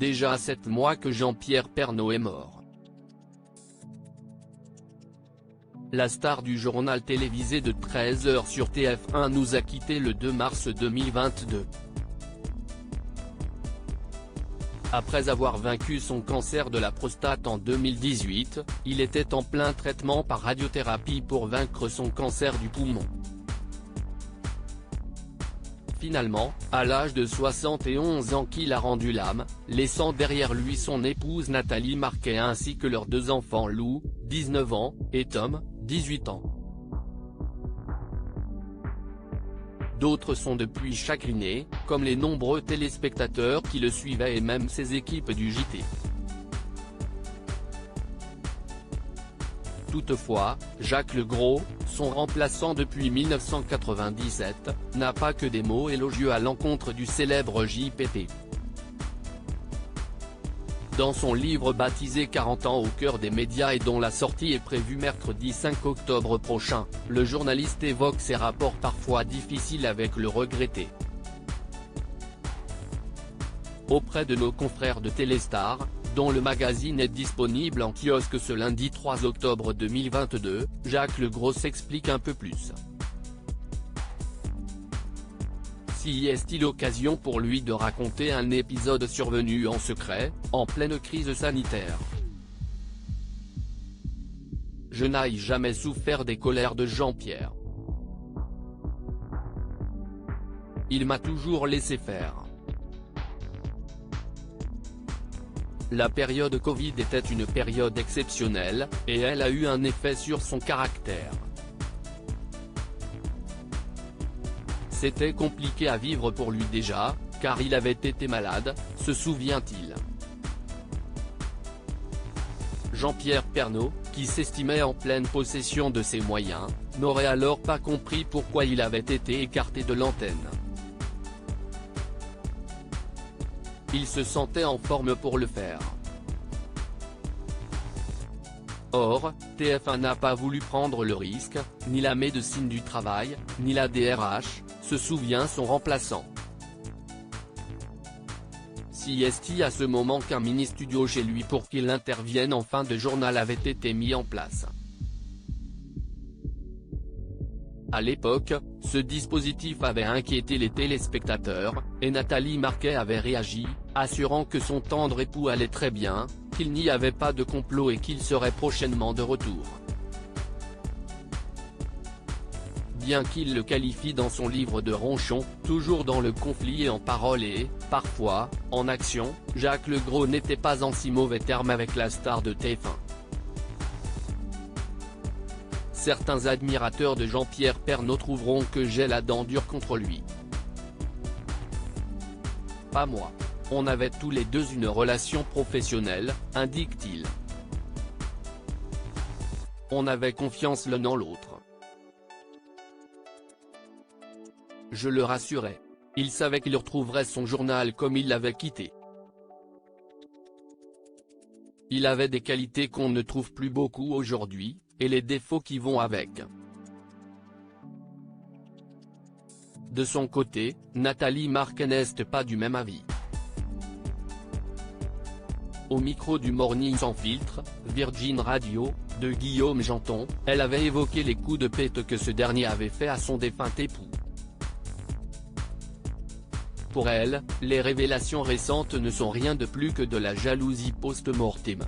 déjà 7 mois que Jean-Pierre Pernaut est mort. La star du journal télévisé de 13h sur TF1 nous a quittés le 2 mars 2022. Après avoir vaincu son cancer de la prostate en 2018, il était en plein traitement par radiothérapie pour vaincre son cancer du poumon. Finalement, à l'âge de 71 ans qu'il a rendu l'âme, laissant derrière lui son épouse Nathalie Marquet ainsi que leurs 2 enfants Lou, 19 ans, et Tom, 18 ans. D'autres sont depuis chagrinés, comme les nombreux téléspectateurs qui le suivaient et même ses équipes du JT. Toutefois, Jacques Legros, son remplaçant depuis 1997, n'a pas que des mots élogieux à l'encontre du célèbre JPP. Dans son livre baptisé 40 ans au cœur des médias et dont la sortie est prévue mercredi 5 octobre prochain, le journaliste évoque ses rapports parfois difficiles avec le regretté. Auprès de nos confrères de Téléstar, dont le magazine est disponible en kiosque ce lundi 3 octobre 2022, Jacques Legros s'explique un peu plus. Si est-il l'occasion pour lui de raconter un épisode survenu en secret, en pleine crise sanitaire. Je n'ai jamais souffert des colères de Jean-Pierre. Il m'a toujours laissé faire. La période Covid était une période exceptionnelle, et elle a eu un effet sur son caractère. C'était compliqué à vivre pour lui déjà, car il avait été malade, se souvient-il. Jean-Pierre Pernaut, qui s'estimait en pleine possession de ses moyens, n'aurait alors pas compris pourquoi il avait été écarté de l'antenne. Il se sentait en forme pour le faire. Or, TF1 n'a pas voulu prendre le risque, ni la médecine du travail, ni la DRH, se souvient son remplaçant. Si est-il à ce moment qu'un mini-studio chez lui pour qu'il intervienne en fin de journal avait été mis en place. À l'époque, ce dispositif avait inquiété les téléspectateurs, et Nathalie Marquet avait réagi, assurant que son tendre époux allait très bien, qu'il n'y avait pas de complot et qu'il serait prochainement de retour. Bien qu'il le qualifie dans son livre de Ronchon, toujours dans le conflit et en parole et, parfois, en action, Jacques Legros n'était pas en si mauvais termes avec la star de TF1. Certains admirateurs de Jean-Pierre Pernaut trouveront que j'ai la dent dure contre lui. Pas moi. On avait tous les deux une relation professionnelle, indique-t-il. On avait confiance l'un en l'autre. Je le rassurais. Il savait qu'il retrouverait son journal comme il l'avait quitté. Il avait des qualités qu'on ne trouve plus beaucoup aujourd'hui, et les défauts qui vont avec. De son côté, Nathalie Marquet n'est pas du même avis. Au micro du Morning Sans Filtre, Virgin Radio, de Guillaume Janton, elle avait évoqué les coups de pète que ce dernier avait fait à son défunt époux. Pour elle, les révélations récentes ne sont rien de plus que de la jalousie post-mortem.